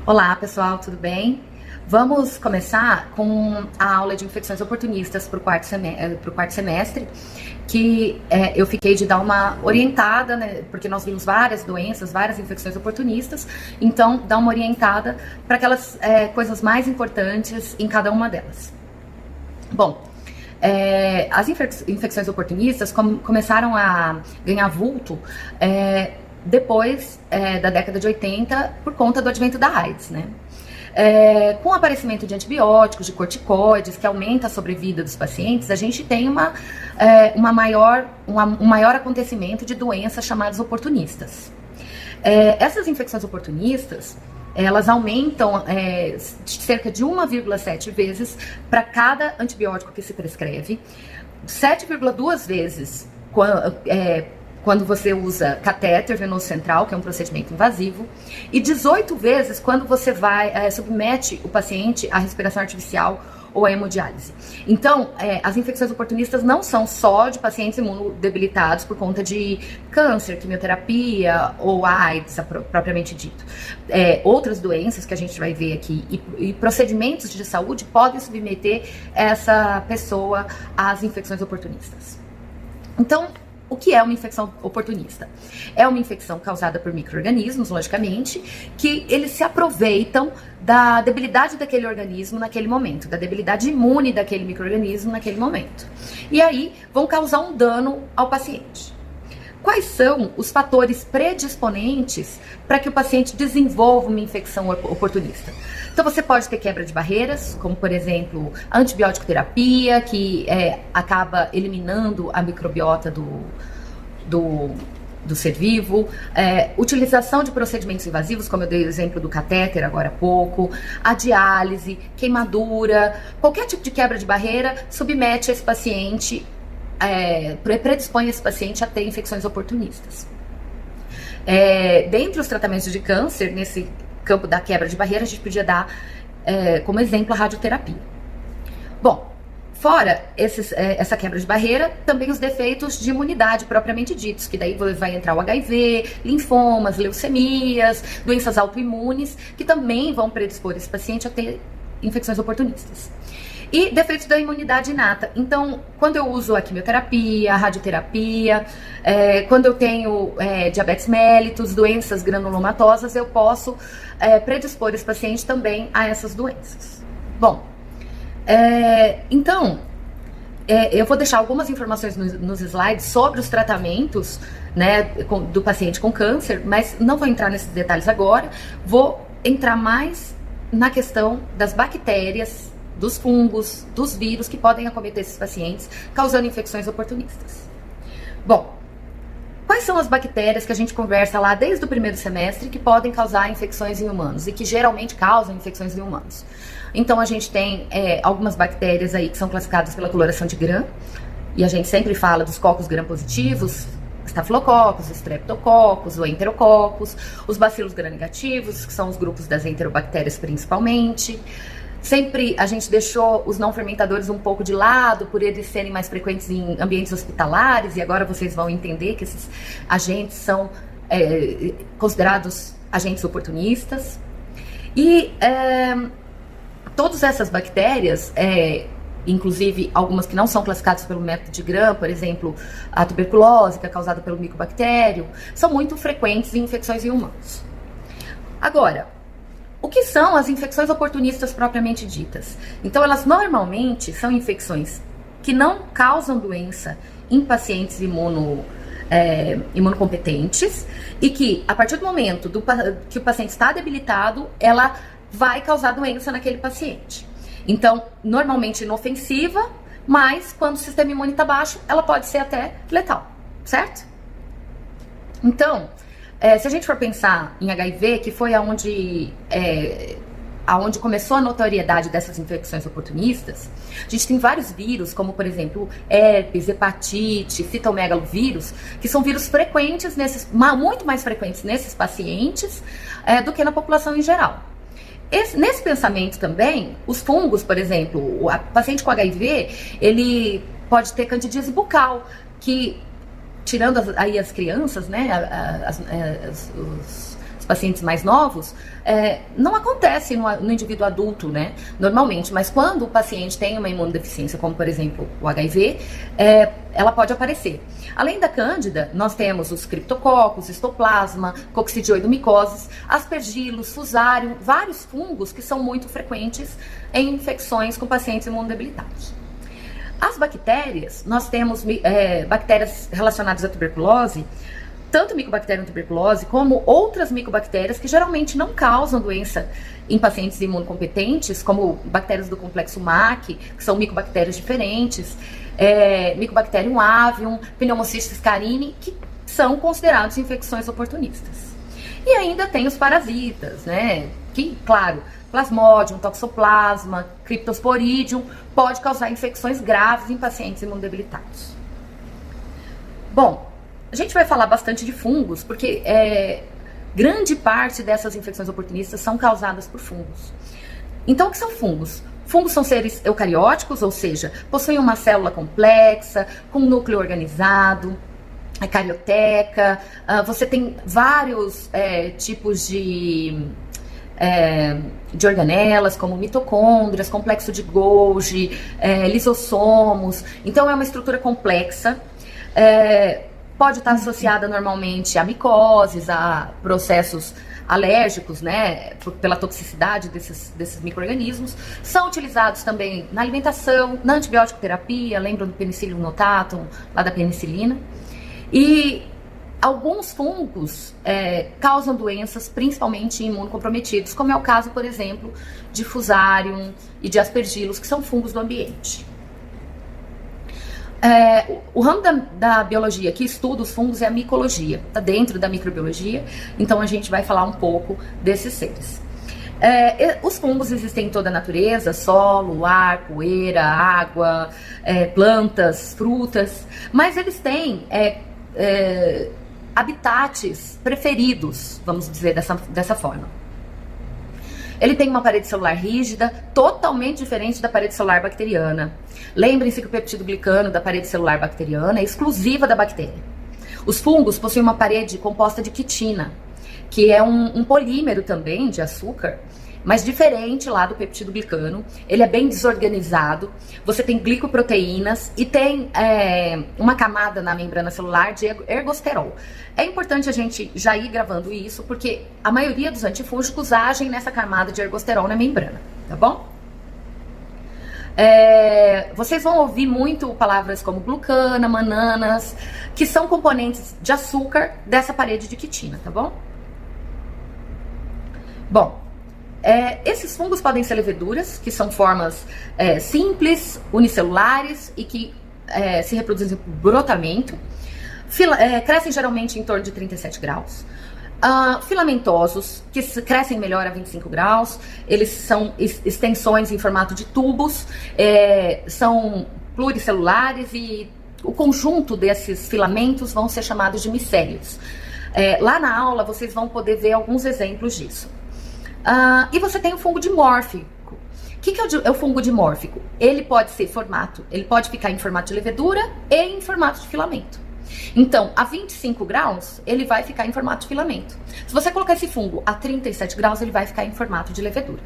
Olá, pessoal, tudo bem? Vamos começar com a aula de infecções oportunistas para o quarto semestre, que eu fiquei de dar uma orientada, né, porque nós vimos várias doenças, várias infecções oportunistas, então dar uma orientada para aquelas coisas mais importantes em cada uma delas. Bom, as infecções oportunistas começaram a ganhar vulto depois da década de 80 por conta do advento da AIDS, né? Com o aparecimento de antibióticos, de corticoides, que aumenta a sobrevida dos pacientes, a gente tem um maior acontecimento de doenças chamadas oportunistas. Essas infecções oportunistas, elas aumentam cerca de 1,7 vezes para cada antibiótico que se prescreve, 7,2 vezes quando você usa catéter venoso central, que é um procedimento invasivo, e 18 vezes quando você submete o paciente à respiração artificial ou à hemodiálise. Então, as infecções oportunistas não são só de pacientes imunodebilitados por conta de câncer, quimioterapia ou AIDS, propriamente dito. Outras doenças que a gente vai ver aqui e procedimentos de saúde podem submeter essa pessoa às infecções oportunistas. Então, o que é uma infecção oportunista? É uma infecção causada por micro-organismos, logicamente, que eles se aproveitam da debilidade daquele organismo naquele momento, da debilidade imune daquele micro-organismo naquele momento. E aí vão causar um dano ao paciente. Quais são os fatores predisponentes para que o paciente desenvolva uma infecção oportunista? Então você pode ter quebra de barreiras, como por exemplo a antibiótico terapia, que acaba eliminando a microbiota do ser vivo, utilização de procedimentos invasivos, como eu dei o exemplo do catéter agora há pouco, a diálise, queimadura, qualquer tipo de quebra de barreira submete esse paciente, predispõe esse paciente a ter infecções oportunistas. Dentre os tratamentos de câncer, nesse campo da quebra de barreira, a gente podia dar como exemplo a radioterapia. Bom, fora essa quebra de barreira, também os defeitos de imunidade propriamente ditos, que daí vai entrar o HIV, linfomas, leucemias, doenças autoimunes, que também vão predispor esse paciente a ter infecções oportunistas. E defeitos da imunidade inata. Então, quando eu uso a quimioterapia, a radioterapia, quando eu tenho diabetes mellitus, doenças granulomatosas, eu posso predispor esse paciente também a essas doenças. Bom, então, eu vou deixar algumas informações nos slides sobre os tratamentos, né, do paciente com câncer, mas não vou entrar nesses detalhes agora. Vou entrar mais na questão das bactérias, dos fungos, dos vírus que podem acometer esses pacientes, causando infecções oportunistas. Bom, quais são as bactérias que a gente conversa lá desde o primeiro semestre que podem causar infecções em humanos e que geralmente causam infecções em humanos? Então a gente tem algumas bactérias aí que são classificadas pela coloração de Gram, e a gente sempre fala dos cocos gram-positivos, estafilococcus, streptococcus, o enterococcus, os bacilos gram-negativos, que são os grupos das enterobactérias principalmente. Sempre a gente deixou os não fermentadores um pouco de lado, por eles serem mais frequentes em ambientes hospitalares, e agora vocês vão entender que esses agentes são considerados agentes oportunistas. E todas essas bactérias, inclusive algumas que não são classificadas pelo método de Gram, por exemplo, a tuberculose, que é causada pelo micobactério, são muito frequentes em infecções em humanos. Agora, o que são as infecções oportunistas propriamente ditas? Então, elas normalmente são infecções que não causam doença em pacientes imunocompetentes e que, a partir do momento que o paciente está debilitado, ela vai causar doença naquele paciente. Então, normalmente inofensiva, mas quando o sistema imune está baixo, ela pode ser até letal, certo? Então, se a gente for pensar em HIV, que foi aonde começou a notoriedade dessas infecções oportunistas, a gente tem vários vírus, como por exemplo herpes, hepatite, citomegalovírus, que são vírus frequentes muito mais frequentes nesses pacientes do que na população em geral. Nesse pensamento também, os fungos, por exemplo, o paciente com HIV, ele pode ter candidíase bucal, que tirando aí as crianças, né, os pacientes mais novos, não acontece no indivíduo adulto, né, normalmente, mas quando o paciente tem uma imunodeficiência, como por exemplo o HIV, ela pode aparecer. Além da cândida, nós temos os criptococos, histoplasma, coccidioidomicoses, aspergilos, fusário, vários fungos que são muito frequentes em infecções com pacientes imunodebilitados. As bactérias, nós temos bactérias relacionadas à tuberculose, tanto Mycobacterium tuberculose como outras micobactérias que geralmente não causam doença em pacientes imunocompetentes, como bactérias do complexo MAC, que são micobactérias diferentes, Mycobacterium avium, Pneumocystis carini, que são considerados infecções oportunistas. E ainda tem os parasitas, né? Que, claro, Plasmodium, Toxoplasma, Cryptosporidium, pode causar infecções graves em pacientes imunodebilitados. Bom, a gente vai falar bastante de fungos, porque grande parte dessas infecções oportunistas são causadas por fungos. Então, o que são fungos? Fungos são seres eucarióticos, ou seja, possuem uma célula complexa, com um núcleo organizado, carioteca. Você tem vários tipos de organelas, como mitocôndrias, complexo de Golgi, lisossomos. Então, é uma estrutura complexa. Pode estar associada normalmente a micoses, a processos alérgicos, né, pela toxicidade desses micro-organismos. São utilizados também na alimentação, na antibiótico terapia, lembram do Penicillium notatum, lá da penicilina. E alguns fungos causam doenças, principalmente em imunocomprometidos, como é o caso, por exemplo, de Fusarium e de Aspergillus, que são fungos do ambiente. O ramo da biologia que estuda os fungos é a micologia, está dentro da microbiologia, então a gente vai falar um pouco desses seres. Os fungos existem em toda a natureza, solo, ar, poeira, água, plantas, frutas, mas eles têm habitats preferidos, vamos dizer dessa forma. Ele tem uma parede celular rígida, totalmente diferente da parede celular bacteriana. Lembrem-se que o peptídeo glicano da parede celular bacteriana é exclusiva da bactéria. Os fungos possuem uma parede composta de quitina, que é um polímero também de açúcar, mas diferente lá do peptídeo glicano. Ele é bem desorganizado, você tem glicoproteínas e tem uma camada na membrana celular de ergosterol. É importante a gente já ir gravando isso, porque a maioria dos antifúngicos agem nessa camada de ergosterol na membrana, tá bom? Vocês vão ouvir muito palavras como glucana, mananas, que são componentes de açúcar dessa parede de quitina, tá bom? Bom, esses fungos podem ser leveduras, que são formas simples, unicelulares e que se reproduzem por brotamento. Crescem geralmente em torno de 37 graus. Filamentosos, que crescem melhor a 25 graus. Eles são extensões em formato de tubos, são pluricelulares e o conjunto desses filamentos vão ser chamados de micélios. Lá na aula vocês vão poder ver alguns exemplos disso. E você tem o fungo dimórfico. O que é o fungo dimórfico? Ele pode ficar em formato de levedura e em formato de filamento. Então, a 25 graus, ele vai ficar em formato de filamento. Se você colocar esse fungo a 37 graus, ele vai ficar em formato de levedura,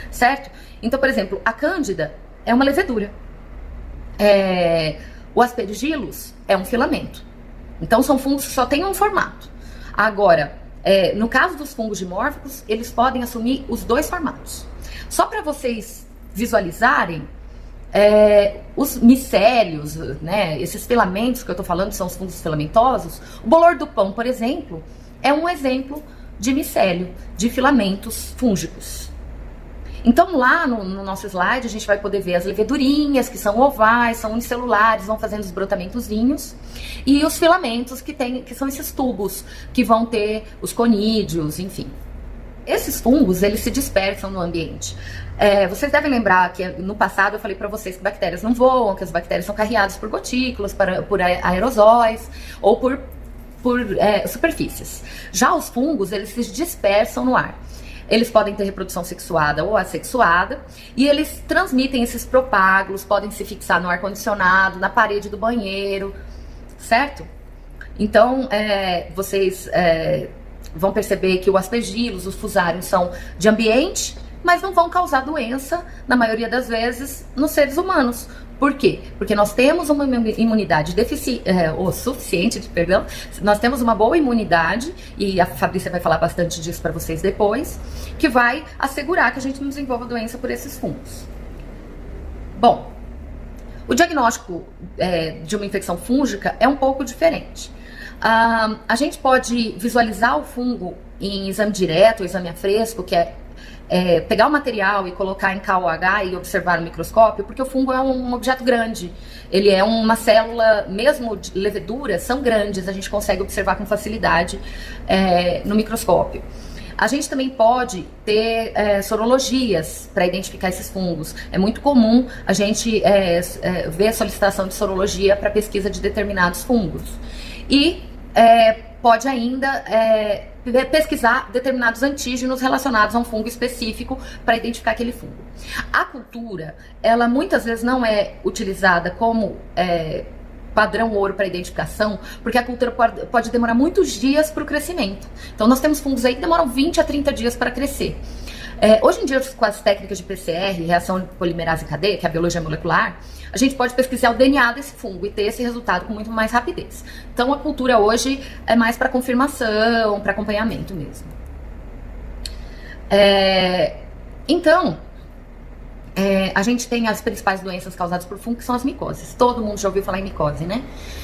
certo? Então, por exemplo, a cândida é uma levedura. O aspergillus é um filamento. Então, são fungos que só têm um formato. Agora, no caso dos fungos dimórficos, eles podem assumir os dois formatos. Só para vocês visualizarem, os micélios, né, esses filamentos que eu tô falando são os fungos filamentosos. O bolor do pão, por exemplo, é um exemplo de micélio, de filamentos fúngicos. Então lá no nosso slide a gente vai poder ver as levedurinhas, que são ovais, são unicelulares, vão fazendo os brotamentozinhos, e os filamentos que são esses tubos, que vão ter os conídeos, enfim. Esses fungos, eles se dispersam no ambiente. Vocês devem lembrar que no passado eu falei para vocês que bactérias não voam, que as bactérias são carreadas por gotículas, por aerosóis ou por superfícies. Já os fungos, eles se dispersam no ar. Eles podem ter reprodução sexuada ou assexuada e eles transmitem esses propágulos, podem se fixar no ar-condicionado, na parede do banheiro, certo? Então, vocês vão perceber que o aspergillus, os fusariums são de ambiente, mas não vão causar doença, na maioria das vezes, nos seres humanos. Por quê? Porque nós temos uma imunidade suficiente, perdão, nós temos uma boa imunidade, e a Fabrícia vai falar bastante disso para vocês depois, que vai assegurar que a gente não desenvolva doença por esses fungos. Bom, o diagnóstico de uma infecção fúngica é um pouco diferente. A gente pode visualizar o fungo em exame direto, exame a fresco, que é pegar o material e colocar em KOH e observar no microscópio, porque o fungo é um objeto grande. Ele é uma célula, mesmo de leveduras, são grandes, a gente consegue observar com facilidade no microscópio. A gente também pode ter sorologias para identificar esses fungos. É muito comum a gente ver a solicitação de sorologia para pesquisa de determinados fungos. E pode ainda pesquisar determinados antígenos relacionados a um fungo específico para identificar aquele fungo. A cultura, ela muitas vezes não é utilizada como padrão ouro para identificação, porque a cultura pode demorar muitos dias para o crescimento. Então nós temos fungos aí que demoram 20 a 30 dias para crescer. Hoje em dia, com as técnicas de PCR, reação de polimerase em cadeia, que é a biologia molecular, a gente pode pesquisar o DNA desse fungo e ter esse resultado com muito mais rapidez. Então a cultura hoje é mais para confirmação, para acompanhamento mesmo. A gente tem as principais doenças causadas por fungo, que são as micoses. Todo mundo já ouviu falar em micose, né?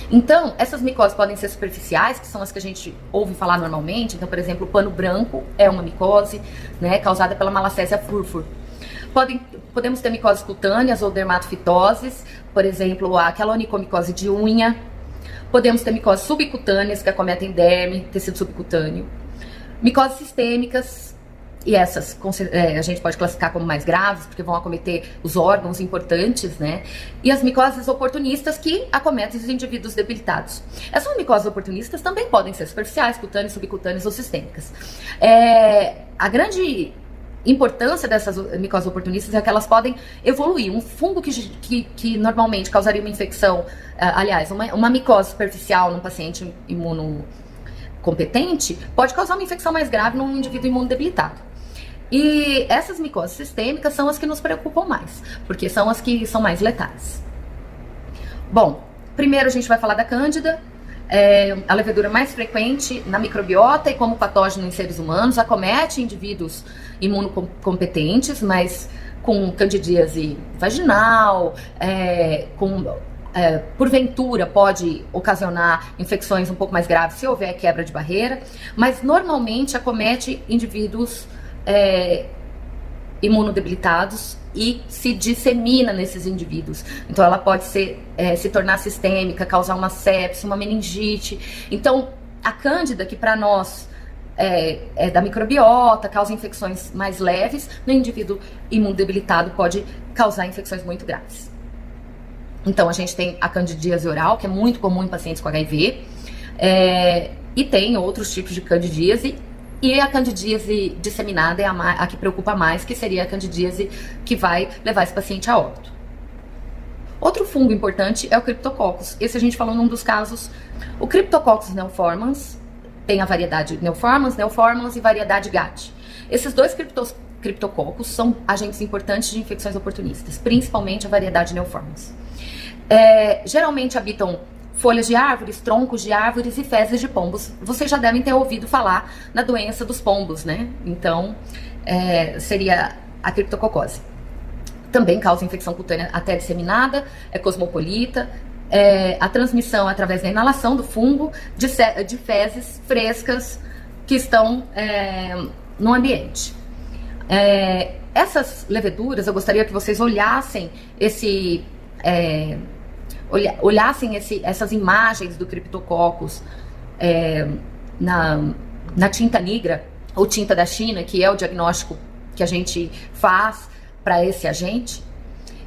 Então, essas micoses podem ser superficiais, que são as que a gente ouve falar normalmente. Então, por exemplo, o pano branco é uma micose, né, causada pela Malassezia furfur. Podemos ter micoses cutâneas ou dermatofitoses, por exemplo, aquela onicomicose de unha. Podemos ter micoses subcutâneas, que acometem derme, tecido subcutâneo. Micoses sistêmicas, e essas a gente pode classificar como mais graves, porque vão acometer os órgãos importantes, né? E as micoses oportunistas, que acometem os indivíduos debilitados. Essas micoses oportunistas também podem ser superficiais, cutâneas, subcutâneas ou sistêmicas. A grande importância dessas micoses oportunistas é que elas podem evoluir. Um fungo que normalmente causaria uma infecção, uma micose superficial num paciente imunocompetente, pode causar uma infecção mais grave num indivíduo imunodebilitado. E essas micoses sistêmicas são as que nos preocupam mais, porque são as que são mais letais. Bom, primeiro a gente vai falar da Cândida. A levedura mais frequente na microbiota e como patógeno em seres humanos, acomete indivíduos imunocompetentes, mas com candidíase vaginal, porventura pode ocasionar infecções um pouco mais graves se houver quebra de barreira, mas normalmente acomete indivíduos imunodebilitados e se dissemina nesses indivíduos. Então ela pode se tornar sistêmica, causar uma sepse, uma meningite. Então a Cândida, que para nós é da microbiota, causa infecções mais leves, no indivíduo imunodebilitado pode causar infecções muito graves. Então a gente tem a candidíase oral, que é muito comum em pacientes com HIV, e tem outros tipos de candidíase. E a candidíase disseminada é a que preocupa mais, que seria a candidíase que vai levar esse paciente a óbito. Outro fungo importante é o Cryptococcus. Esse a gente falou num dos casos. O Cryptococcus neoformans tem a variedade neoformans e variedade GAT. Esses dois Cryptococcus são agentes importantes de infecções oportunistas, principalmente a variedade neoformans. Geralmente habitam folhas de árvores, troncos de árvores e fezes de pombos. Vocês já devem ter ouvido falar na doença dos pombos, né? Então, seria a criptococose. Também causa infecção cutânea até disseminada, é cosmopolita. A transmissão através da inalação do fungo de fezes frescas que estão no ambiente. Essas leveduras, eu gostaria que vocês olhassem essas imagens do Cryptococcus na tinta negra ou tinta da China, que é o diagnóstico que a gente faz para esse agente,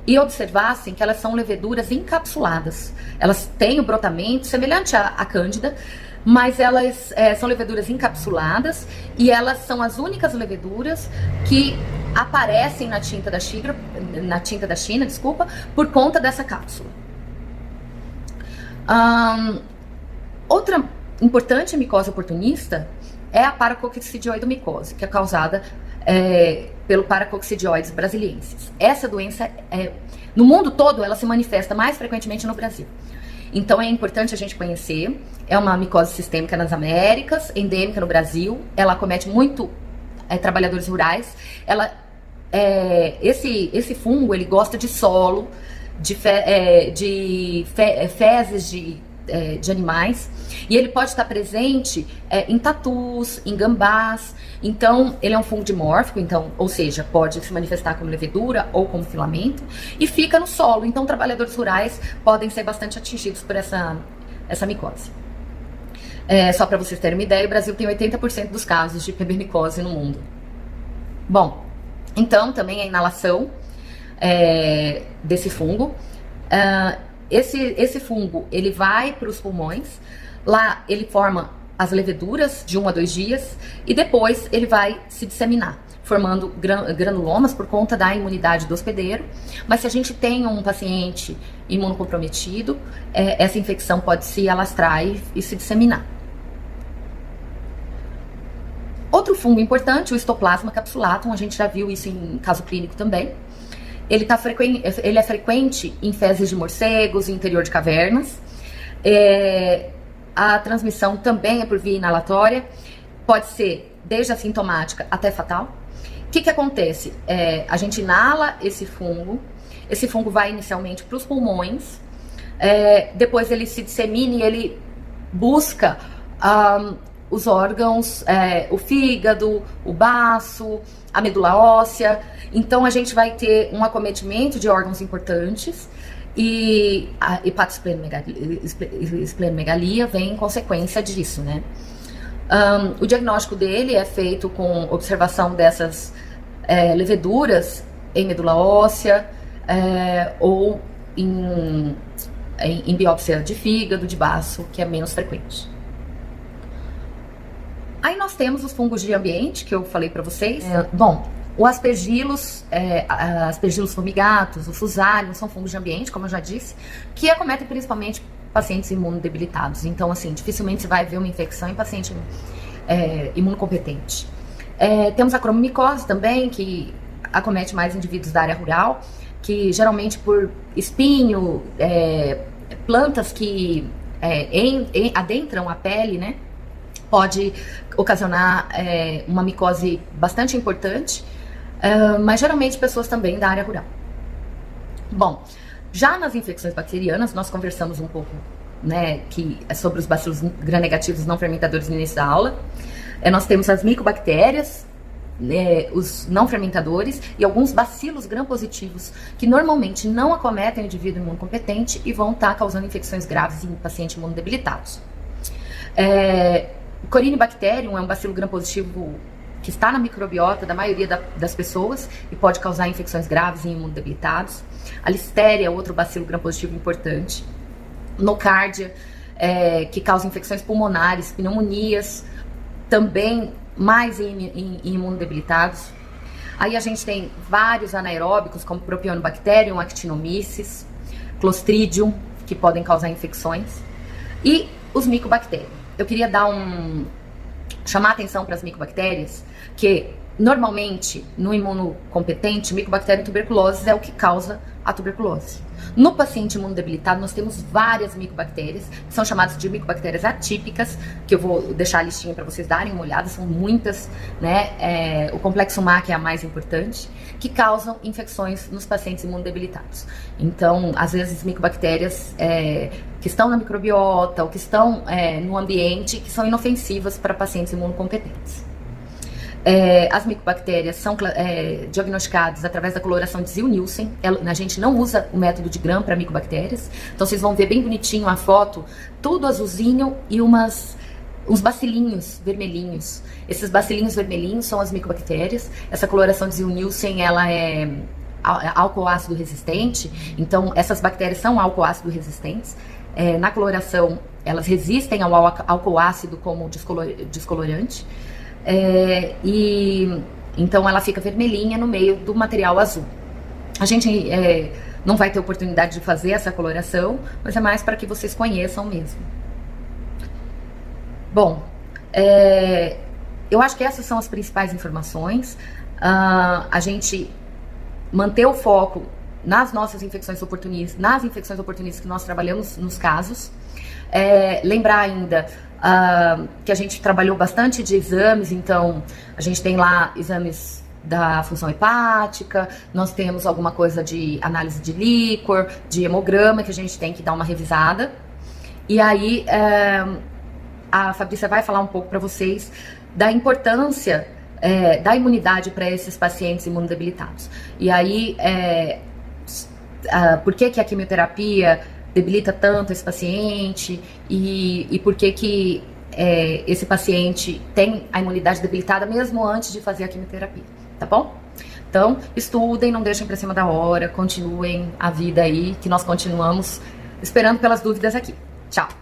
e observassem que elas são leveduras encapsuladas. Elas têm o brotamento semelhante à Cândida, mas elas são leveduras encapsuladas e elas são as únicas leveduras que aparecem na tinta da China, por conta dessa cápsula. Outra importante micose oportunista é a paracoccidioidomicose, que é causada pelo Paracoccidioides brasiliensis. Essa doença, no mundo todo, ela se manifesta mais frequentemente no Brasil. Então é importante a gente conhecer. É uma micose sistêmica nas Américas, endêmica no Brasil. Ela acomete muito trabalhadores rurais. Esse fungo, ele gosta de solo, de fezes de animais, e ele pode estar presente em tatus, em gambás. Então ele é um fungo dimórfico, então, ou seja, pode se manifestar como levedura ou como filamento, e fica no solo. Então trabalhadores rurais podem ser bastante atingidos por essa micose. Só para vocês terem uma ideia, o Brasil tem 80% dos casos de PB-micose no mundo. Bom, então também a inalação desse fungo. Esse fungo, ele vai para os pulmões, lá ele forma as leveduras de 1 a 2 dias, e depois ele vai se disseminar, formando granulomas por conta da imunidade do hospedeiro. Mas se a gente tem um paciente imunocomprometido, essa infecção pode se alastrar e se disseminar. Outro fungo importante, o Histoplasma capsulatum, a gente já viu isso em caso clínico também. Ele é frequente em fezes de morcegos, em interior de cavernas. A transmissão também é por via inalatória, pode ser desde assintomática até fatal. O que acontece? A gente inala esse fungo vai inicialmente para os pulmões, depois ele se dissemina e ele busca os órgãos, o fígado, o baço, a medula óssea. Então a gente vai ter um acometimento de órgãos importantes, e a hepatosplenomegalia vem em consequência disso, né? O diagnóstico dele é feito com observação dessas leveduras em medula óssea, ou em biópsia de fígado, de baço, que é menos frequente. Aí nós temos os fungos de ambiente, que eu falei para vocês. Bom, o Aspergillus fumigatus, o Fusarium, são fungos de ambiente, como eu já disse, que acometem principalmente pacientes imunodebilitados. Então, assim, dificilmente você vai ver uma infecção em paciente imunocompetente. Temos a cromomicose também, que acomete mais indivíduos da área rural, que geralmente por espinho, plantas que adentram a pele, né? Pode ocasionar uma micose bastante importante, mas geralmente pessoas também da área rural. Bom, já nas infecções bacterianas, nós conversamos um pouco, né, sobre os bacilos gram-negativos não fermentadores no início da aula. Nós temos as micobactérias, os não fermentadores e alguns bacilos gram-positivos, que normalmente não acometem o indivíduo imunocompetente e vão estar causando infecções graves em pacientes imunodebilitados. Corynebacterium é um bacilo gram-positivo que está na microbiota da maioria das pessoas e pode causar infecções graves em imunodebilitados. A Listeria é outro bacilo gram-positivo importante. Nocardia, que causa infecções pulmonares, pneumonias, também mais em imunodebilitados. Aí a gente tem vários anaeróbicos, como Propionibacterium, Actinomyces, Clostridium, que podem causar infecções. E os micobactérios. Eu queria chamar a atenção para as micobactérias, que normalmente no imunocompetente, Mycobacterium tuberculosis é o que causa a tuberculose. No paciente imunodebilitado, nós temos várias micobactérias, que são chamadas de micobactérias atípicas, que eu vou deixar a listinha para vocês darem uma olhada, são muitas, né? O complexo MAC é a mais importante, que causam infecções nos pacientes imunodebilitados. Então, às vezes, micobactérias que estão na microbiota ou que estão no ambiente, que são inofensivas para pacientes imunocompetentes. As micobactérias são diagnosticadas através da coloração de Ziehl-Neelsen. A gente não usa o método de Gram para micobactérias. Então vocês vão ver bem bonitinho a foto, tudo azulzinho e uns bacilinhos vermelhinhos. Esses bacilinhos vermelhinhos são as micobactérias. Essa coloração de Ziehl-Neelsen, ela é álcool ácido resistente. Então essas bactérias são álcool ácido resistentes. Na coloração, elas resistem ao álcool ácido como descolorante. Então ela fica vermelhinha no meio do material azul. A gente não vai ter oportunidade de fazer essa coloração, mas é mais para que vocês conheçam mesmo. Bom, eu acho que essas são as principais informações. A gente manter o foco nas nossas infecções oportunistas, nas infecções oportunistas que nós trabalhamos nos casos. Lembrar ainda que a gente trabalhou bastante de exames, então a gente tem lá exames da função hepática, nós temos alguma coisa de análise de líquor, de hemograma, que a gente tem que dar uma revisada. E aí a Fabrícia vai falar um pouco para vocês da importância da imunidade para esses pacientes imunodebilitados. E aí, por que a quimioterapia debilita tanto esse paciente e por que esse paciente tem a imunidade debilitada mesmo antes de fazer a quimioterapia, tá bom? Então, estudem, não deixem para cima da hora, continuem a vida aí, que nós continuamos esperando pelas dúvidas aqui. Tchau!